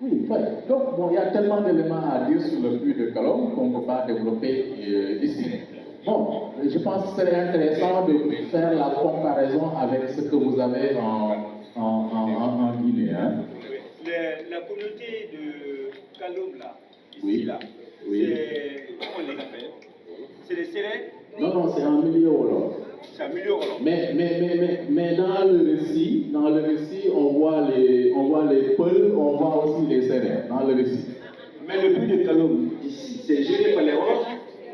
Oui, ouais. Donc bon, il y a tellement d'éléments à dire sur le puits de Kalom qu'on ne peut pas développer ici. Bon, je pense que c'est intéressant de faire la comparaison avec ce que vous avez en Guinée. Hein. La communauté de Kalom, là, ici, oui. là, Oui. c'est, comment on les appelle? C'est les Sérères? Non, c'est en milieu Wolof. C'est un milieu Wolof. Mais dans le récit, on voit les Peuls, on voit aussi les Sérères, dans le récit. Mais le puits de Kalom, ici, c'est géré par les Wolofs?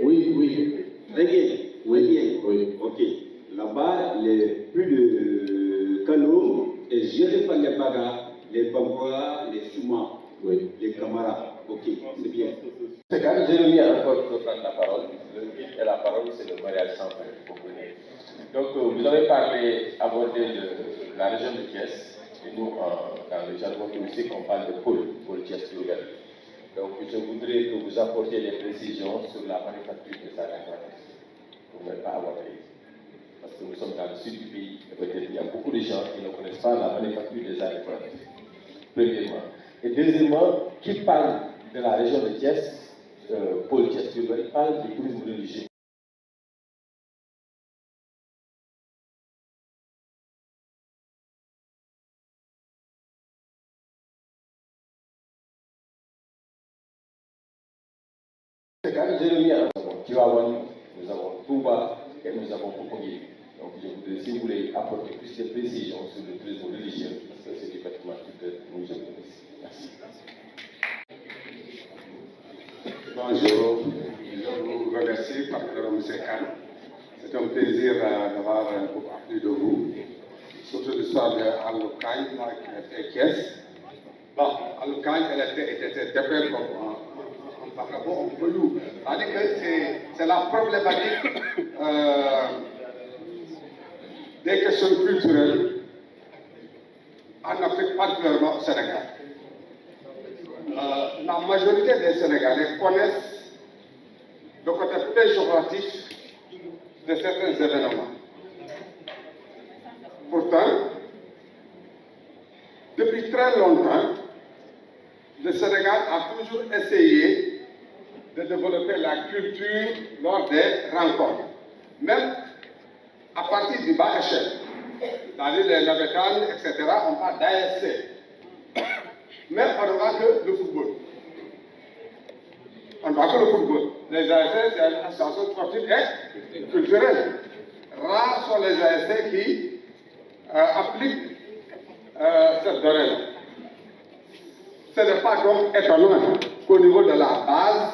Oui. Très bien. Oui. Ok. Là-bas, le puits de Kalom est géré par les Bagas, les Bambora, les Souma, les Kamara. Ok, c'est bien. C'est quand Jérémy a encore prendre la parole. Le but et la parole, c'est le mariage sans fin. Donc, vous avez abordé de la région de Thiès. Et nous, dans le jargon touristique, on parle de pôle Thiès-Louga. Donc, je voudrais que vous apportiez les précisions sur la manufacture de sa référence. Vous n'avez pas aborder. Parce que nous sommes dans le sud du pays, et peut-être il y a beaucoup de gens qui ne connaissent pas la manufacture des arts décoratifs. Premièrement. Et deuxièmement, qui parle de la région de Thiès, Paul Thiès, il parle du tourisme religieux. C'est quand Jérémy, nous avons Tivaouane, nous avons Touba et nous avons Popongué. Donc je voudrais, si vous voulez, apporter plus de précisions sur le tourisme religieux, parce que c'est du bâtiment que nous avons ici. Merci. Bonjour, je vous remercie, Pasteur M. Khan. C'est un plaisir d'avoir beaucoup appris de vous, surtout l'histoire de Aloukaï, qui était Thiès. Bon, Aloukaï, elle était dépeinte comme un vagabond, un voyou. C'est-à-dire que c'est la problématique des questions culturelles en Afrique, particulièrement au Sénégal. La majorité des Sénégalais connaissent le côté péjoratif de certains événements. Pourtant, depuis très longtemps, le Sénégal a toujours essayé de développer la culture lors des rencontres, même à partir du bas échelle, c'est-à-dire les Nabétanes, etc., on parle d'ASC. Mais on ne voit que le football. On ne voit que le football. Les ASC, c'est une association sportive et culturelle. Rares sont les ASC qui appliquent cette donnée. Ce n'est pas donc étonnant qu'au niveau de la base,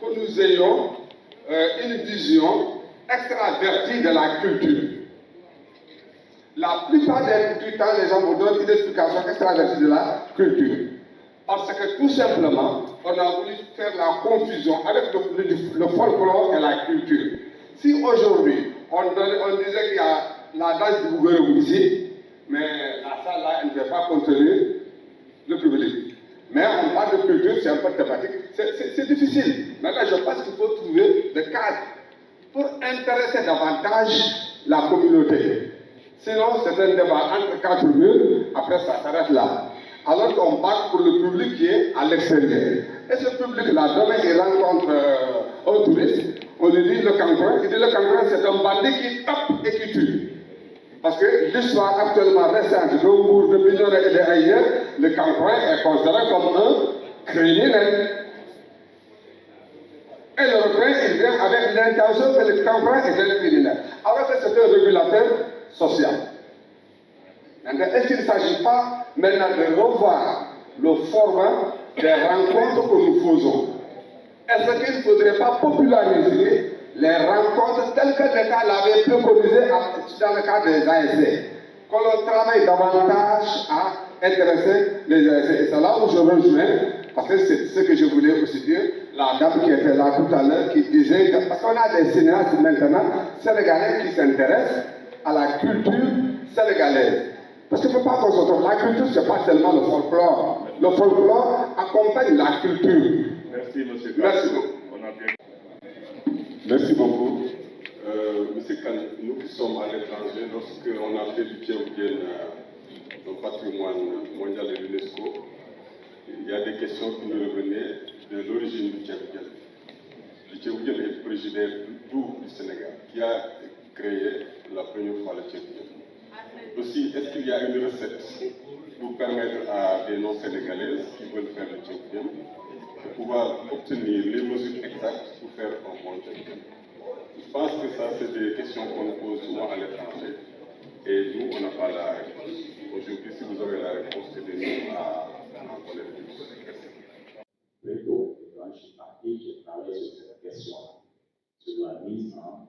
que nous ayons une vision extravertie de la culture. La plupart du temps, les gens vous donnent une explication extravertie de la culture. Parce que tout simplement, on a voulu faire la confusion avec le folklore et la culture. Si aujourd'hui, on disait qu'il y a la danse du gouvernement ici, mais la salle là, elle ne peut pas contenir le public. Mais on parle de culture, c'est un peu thématique. C'est difficile. Maintenant, je pense qu'il faut trouver des cadres pour intéresser davantage la communauté. Sinon, c'est un débat entre quatre murs, après ça s'arrête là. Alors qu'on parle pour le public qui est à l'extérieur. Et ce public-là, demain, il rencontre un touriste, on lui dit le cancre. Il dit le cancre, c'est un bandit qui tape et qui tue. Parce que l'histoire actuellement récente de Mbour, de Bignona et d'ailleurs, le cancre est considéré comme un criminel. Et l'Européen, il vient avec l'intention que le cancre est un criminel. Alors que c'est un régulateur social. Est-ce qu'il ne s'agit pas maintenant de revoir le format des rencontres que nous faisons? Est-ce qu'il ne faudrait pas populariser les rencontres telles que l'État l'avait préconisé dans le cadre des ASC? Que l'on travaille davantage à intéresser les ASC. Et c'est là où je rejoins, parce que c'est ce que je voulais aussi dire, la dame qui était là tout à l'heure, qui disait que, parce qu'on a des cinéastes maintenant sénégalais qui s'intéressent à la culture sénégalaise. Parce qu'il ne faut pas qu'on se trompe. La culture, ce n'est pas seulement le folklore. Le folklore accompagne la culture. Merci, monsieur Khan. Merci beaucoup. Merci beaucoup. Monsieur Khan, nous qui sommes à l'étranger, lorsqu'on a fait du Tchéoukien un patrimoine mondial de l'UNESCO, il y a des questions qui nous revenaient de l'origine du Tchèque. Le Tchèque est originaire du Sénégal, qui a créé la première fois le Tchèque. Aussi, est-ce qu'il y a une recette pour permettre à des non-sénégalaises qui veulent faire le Tchèque de pouvoir obtenir les mesures exactes pour faire un bon Tchèque? Je pense que ça, c'est des questions qu'on pose souvent à l'étranger. Et nous, on n'a pas la réponse. Aujourd'hui, si vous avez la réponse, aidez-nous à en connaître plus. Plutôt, quand je suis parti, j'ai travaillé sur cette question, sur la mise en